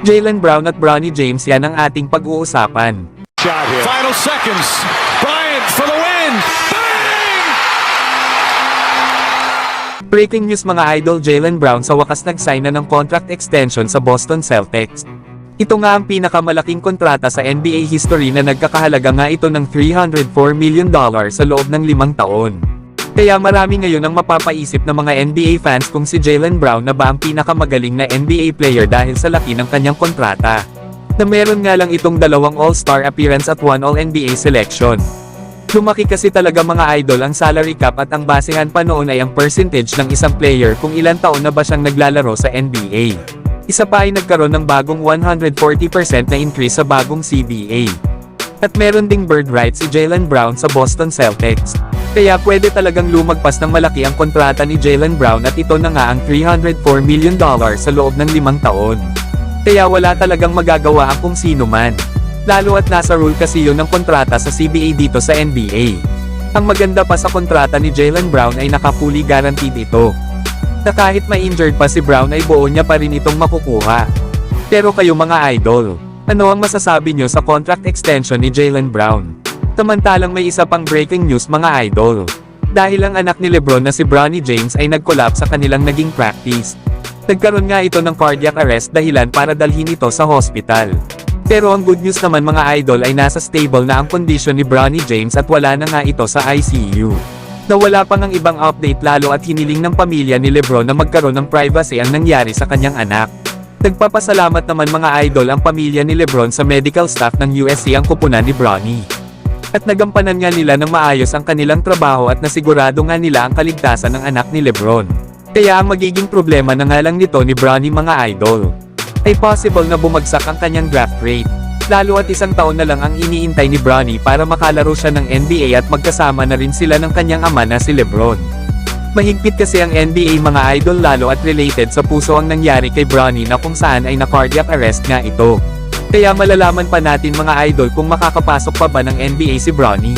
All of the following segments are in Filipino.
Jaylen Brown at Bronny James, yan ang ating pag-uusapan. Final seconds. Bryant for the win. Bang! Breaking news mga idol, Jaylen Brown sa wakas nag-sign na ng contract extension sa Boston Celtics. Ito nga ang pinakamalaking kontrata sa NBA history na nagkakahalaga nga ito ng $304 million sa loob ng 5 taon. Kaya marami ngayon ang mapapaisip na mga NBA fans kung si Jaylen Brown na ba ang pinakamagaling na NBA player dahil sa laki ng kanyang kontrata. Na meron nga lang itong 2 All-Star appearance at 1 All-NBA selection. Lumaki kasi talaga mga idol ang salary cap at ang basehan pa noon ay ang percentage ng isang player kung ilan taon na ba siyang naglalaro sa NBA. Isa pa ay nagkaroon ng bagong 140% na increase sa bagong CBA. At meron ding bird rights si Jaylen Brown sa Boston Celtics. Kaya pwede talagang lumagpas ng malaki ang kontrata ni Jaylen Brown at ito na nga ang $304 million sa loob ng 5 taon. Kaya wala talagang magagawa ang kung sino man. Lalo at nasa rule kasi yun ng kontrata sa CBA dito sa NBA. Ang maganda pa sa kontrata ni Jaylen Brown ay naka-fully guaranteed ito. Na kahit ma-injured pa si Brown ay buo niya pa rin itong makukuha. Pero kayo mga idol, ano ang masasabi nyo sa contract extension ni Jaylen Brown? Samantalang may isa pang breaking news mga idol. Dahil ang anak ni LeBron na si Bronny James ay nag-collapse sa kanilang naging practice. Nagkaroon nga ito ng cardiac arrest dahilan para dalhin ito sa hospital. Pero ang good news naman mga idol ay nasa stable na ang kondisyon ni Bronny James at wala na nga ito sa ICU. Nawala pa ng ibang update lalo at hiniling ng pamilya ni LeBron na magkaroon ng privacy ang nangyari sa kanyang anak. Nagpapasalamat naman mga idol ang pamilya ni LeBron sa medical staff ng USC ang kupunan ni Bronny. At nagampanan nga nila ng maayos ang kanilang trabaho at nasigurado nga nila ang kaligtasan ng anak ni LeBron. Kaya ang magiging problema na nga lang nito ni Bronny mga idol, ay possible na bumagsak ang kanyang draft rate. Lalo at 1 taon na lang ang iniintay ni Bronny para makalaro siya ng NBA at magkasama na rin sila ng kanyang ama na si LeBron. Mahigpit kasi ang NBA mga idol lalo at related sa puso ang nangyari kay Bronny na kung saan ay na-cardiac arrest nga ito. Kaya malalaman pa natin mga idol kung makakapasok pa ba ng NBA si Bronny.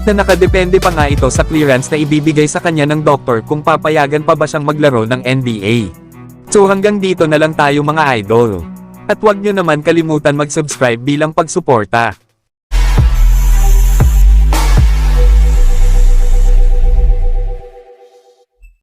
Na nakadepende pa nga ito sa clearance na ibibigay sa kanya ng doktor kung papayagan pa ba siyang maglaro ng NBA. So hanggang dito na lang tayo mga idol. At huwag nyo naman kalimutan mag-subscribe bilang pagsuporta.